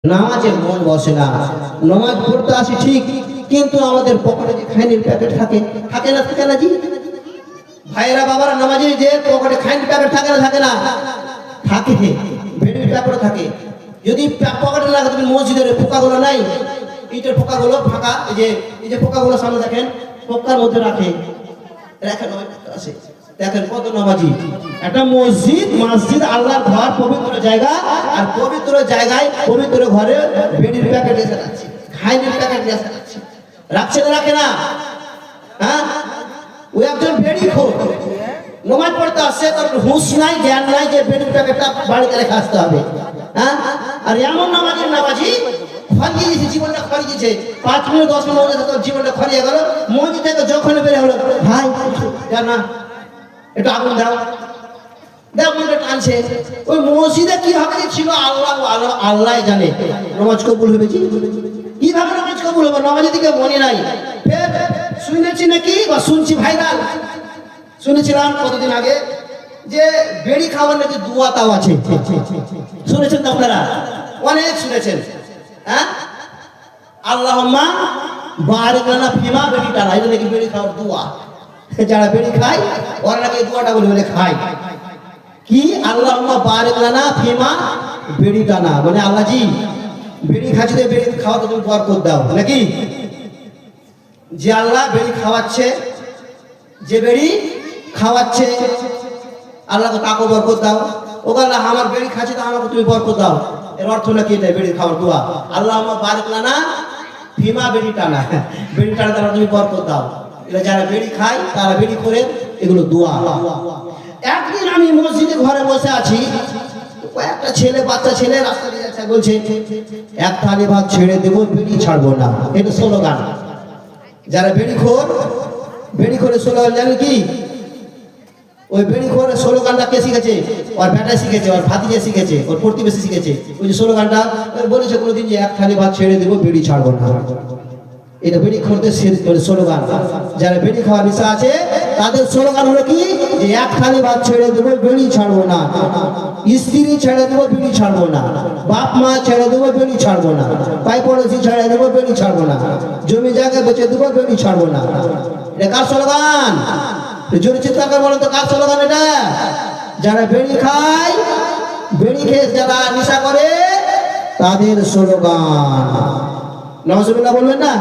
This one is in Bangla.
নামাজে মন বসে না। নামাজ পড়তে আসি ঠিক, কিন্তু আমাদের পকেটে যে খাইনির প্যাকেট থাকে থাকে না জি ভাইয়েরা বাবারা, নামাজে যে পকেটে খাইনির প্যাকেট থাকে না থাকে, ভেড়ির প্যাকেট থাকে। যদি পকেটে না থাকে, মসজিদের পোকাগুলো নাই, ইটের পোকাগুলো ফাঁকা, এই যে পোকাগুলো সামনে দেখেন, পোকার মধ্যে রাখেন আছে। দেখেন কত নামাজি। একটা মসজিদ আল্লাহর ঘর, পবিত্র জায়গা, আর পবিত্র জায়গায় পবিত্র ঘরে বেড়ির প্যাকেট এসে রাখছে, খাইনির প্যাকেট এসে রাখছে, রাখছে না রাখে না? হ্যাঁ, ওই একজন বেড়ি খোর নামাজ পড়তে আসছে, তার হুঁশ নাই, জ্ঞান নাই যে বেড়ির প্যাকেটটা বাড়িতে রেখে আসতে হবে। হ্যাঁ, আর এমন নামাজি খরিয়ে দিয়েছে, জীবনটা খরিয়ে দিয়েছে। 5 মিনিট 10 মিনিট তোর জীবনটা খরিয়ে গেল। মসজিদ থেকে যখন বেরিয়ে হলো, ভাই না একটু আগুন দাও, মনটা টানছে। ওই মসজিদে কি হবে ছিল আল্লাহ জানে। নামাজ কবুল হবে কিভাবে? নামাজ কবুল হবে, নামাজের দিকে মনে নাই। ফের শুনেছি নাকি বা শুনছি ভাইরাল, শুনেছিলাম কতদিন আগে যে বেড়ি খাওয়ার নাকি দুয়া তাও আছে। শুনেছেন তো আপনারা? অনেক শুনেছেন। হ্যাঁ, আল্লাহুম্মা বারিক লানা ফিমা বেড়ি টানা, এটা নাকি বেড়ি খাওয়ার দুয়া। যারা বেড়ি খায় ওরা নাকি দুয়াটা বলে খায় কি, আল্লাহুম্মা বারিক লানা ফিমা বেড়ি টানা, মানে আল্লাহ জি বেড়ি খাচ্ছে, বেড়ি খাওয়াতে তুমি বরকত দাও নাকি। যে আল্লাহ বেড়ি খাওয়াচ্ছে, যে বেড়ি খাওয়াচ্ছে, আল্লাহকে তাকে বরকত দাও। ও আল্লাহ আমার বেড়ি খাচ্ছে, তো আমাকে তুমি বরকত দাও। এর অর্থ নাকি এটা বেড়ি খাওয়ার দোয়া। আল্লাহুম্মা বারিক লানা ফিমা বেড়ি টানা, বেড়ি টানা দ্বারা তুমি বরকত দাও। এটা যারা বেড়ি খায় তারা বেড়ি করে, এগুলো দোয়া। একদিন আমি মসজিদে ঘরে বসে আছি, কয়েকটা ছেলে, বাচ্চা ছেলে রাস্তা দিয়ে যাচ্ছে, বলছে এক থালি ভাত ছেড়ে দেবো, বেড়ি ছাড়বো না। এটা স্লোগান। যারা বেড়ি করে স্লোগান জানেন কি? ওই বেড়ি করে স্লোগানটা কে শিখেছে? ওর বেটা শিখেছে, ওর ভাতিজা শিখেছে, ওর প্রতিবেশী শিখেছে। ওই যে স্লোগানটা বলেছে কোনোদিন যে এক থালি ভাত ছেড়ে দেবো, বেড়ি ছাড়বো না। এটা বেড়ি খোরদের স্লোগান। যারা বেড়ি খাওয়ার নেশা আছে তাদের স্লোগান হলো কি, যে এক থালি ভাত ছেড়ে দেবো, বেড়ি ছাড়বো না। স্ত্রী ছেড়ে দেবো, বেড়ি ছাড়বো না। বাপ মা ছেড়ে দেবো, বেড়ি ছাড়বো না। পাই পড়োশি ছেড়ে দেবো, বেড়ি ছাড়বো না। জমি জায়গা বেচে দেবো, বেড়ি ছাড়বো না। এটা কার স্লোগান? জোরে চিৎকার করে বলেন তো, কার স্লোগান এটা? যারা বেড়ি খায়, বেড়ি খেয়ে যারা নেশা করে তাদের স্লোগান। নাউজুবিল্লাহ বলবেন না?